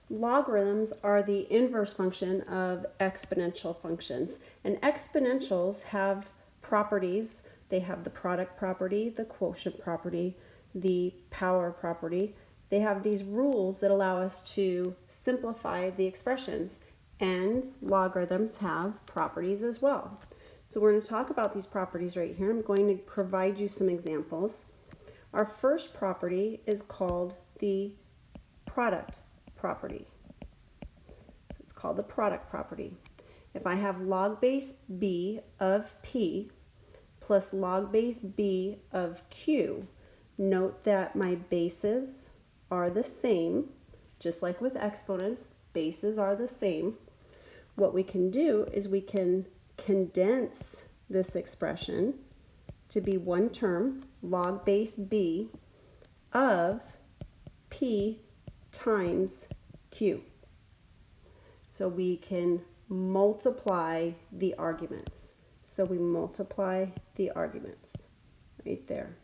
Logarithms are the inverse function of exponential functions, and exponentials have properties. They have the product property, the quotient property, the power property. They have these rules that allow us to simplify the expressions, and logarithms have properties as well. So we're going to talk about these properties right here. I'm going to provide you some examples. Our first property is called the product property. So it's called the product property. If I have log base b of p plus log base b of q, note that my bases are the same, just like with exponents, bases are the same. What we can do is we can condense this expression to be one term, log base b of p times q. So we can multiply the arguments. So we multiply the arguments right there.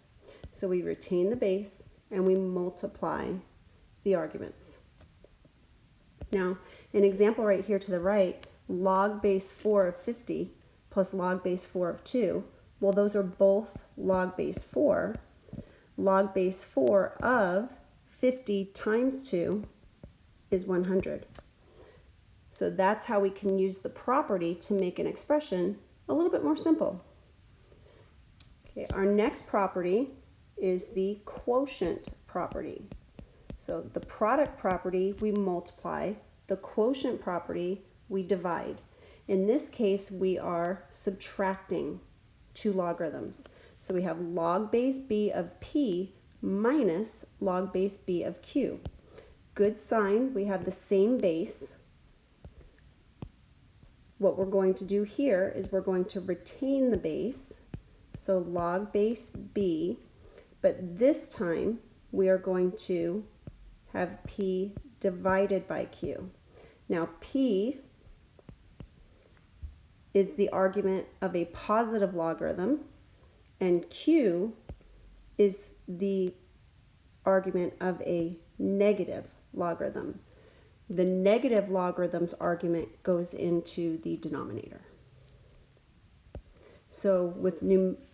So we retain the base and we multiply the arguments. Now, an example right here to the right, log base 4 of 50 plus log base 4 of 2. Well, those are both log base 4. Log base 4 of 50 times 2 is 100. So that's how we can use the property to make an expression a little bit more simple. Okay, our next property is the quotient property. So the product property we multiply, the quotient property we divide. In this case, we are subtracting two logarithms. So we have log base b of p minus log base b of q. Good sign, we have the same base. What we're going to do here is we're going to retain the base, so log base b, but this time we are going to have p divided by q. Now p is the argument of a positive logarithm, and q is the argument of a negative logarithm. The negative logarithm's argument goes into the denominator. So with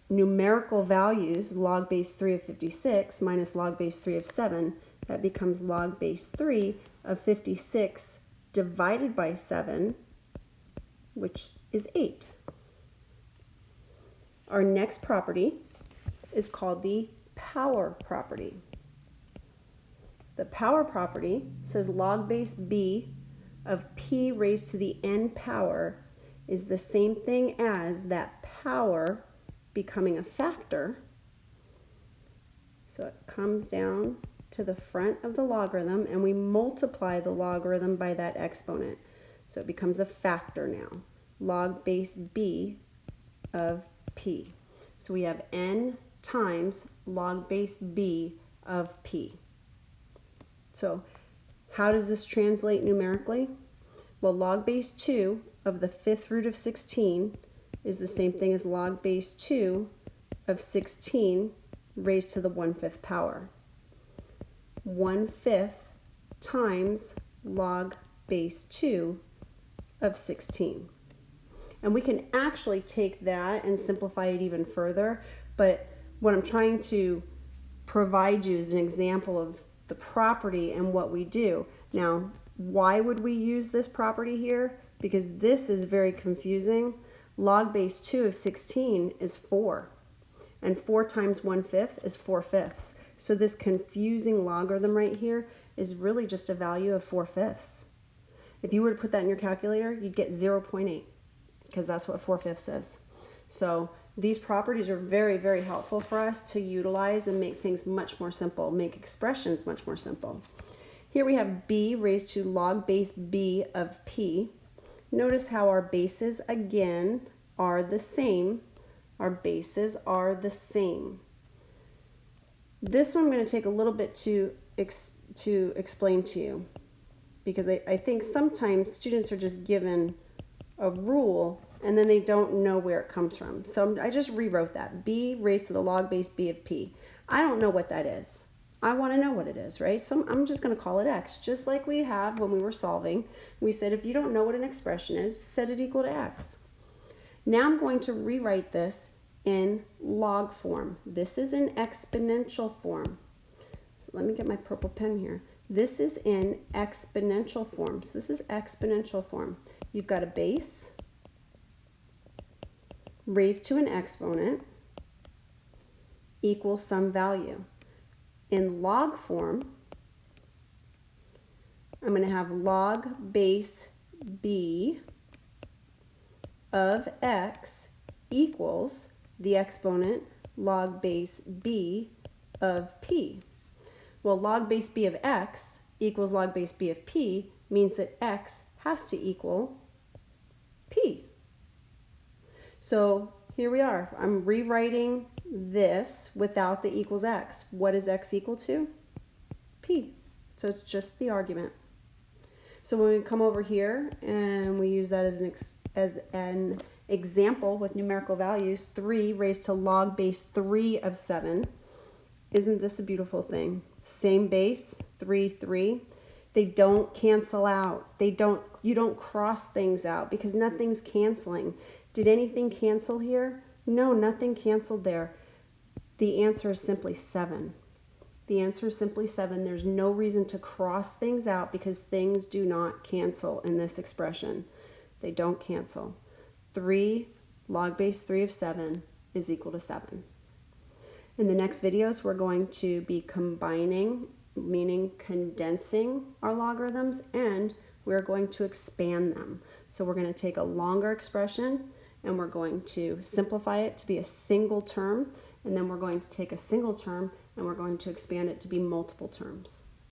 numerical values, log base 3 of 56 minus log base 3 of 7, that becomes log base 3 of 56 divided by 7, which is 8. Our next property is called the power property. The power property says log base b of p raised to the n power is the same thing as that power becoming a factor. So it comes down to the front of the logarithm and we multiply the logarithm by that exponent. So it becomes a factor now. Log base b of p. So we have n times log base b of p. So how does this translate numerically? Well, log base 2 of the 5th root of 16 is the same thing as log base 2 of 16 raised to the 1/5 power. 1/5 times log base 2 of 16. And we can actually take that and simplify it even further, but what I'm trying to provide you is an example of the property and what we do. Now, why would we use this property here? Because this is very confusing. Log base 2 of 16 is 4, and 4 times 1/5 is 4/5. So this confusing logarithm right here is really just a value of 4/5. If you were to put that in your calculator, you'd get 0.8, because that's what 4/5 is. So these properties are very, very helpful for us to utilize and make things much more simple, make expressions much more simple. Here we have b raised to log base b of p. Notice how our bases, again, are the same. Our bases are the same. This one I'm going to take a little bit to explain to you, because I think sometimes students are just given a rule and then they don't know where it comes from. So I just rewrote that. B raised to the log base b of p. I don't know what that is. I want to know what it is, right? So I'm just going to call it x, just like we have when we were solving. We said if you don't know what an expression is, set it equal to x. Now I'm going to rewrite this in log form. This is in exponential form. So let me get my purple pen here. This is in exponential form. So this is exponential form. You've got a base raised to an exponent equals some value. In log form, I'm going to have log base b of x equals the exponent log base b of p. Well, log base b of x equals log base b of p means that x has to equal p. So here we are. I'm rewriting this without the equals x. What is x equal to? P. So it's just the argument. So when we come over here and we use that as an example with numerical values, 3 raised to log base 3 of 7. Isn't this a beautiful thing? Same base, 3, 3. They don't cancel out. You don't cross things out because nothing's canceling. Did anything cancel here? No, nothing canceled there. The answer is simply 7. The answer is simply 7. There's no reason to cross things out because things do not cancel in this expression. They don't cancel. 3 log base 3 of 7 is equal to 7. In the next videos, we're going to be combining, meaning condensing our logarithms, and we're going to expand them. So we're going to take a longer expression and we're going to simplify it to be a single term, and then we're going to take a single term and we're going to expand it to be multiple terms.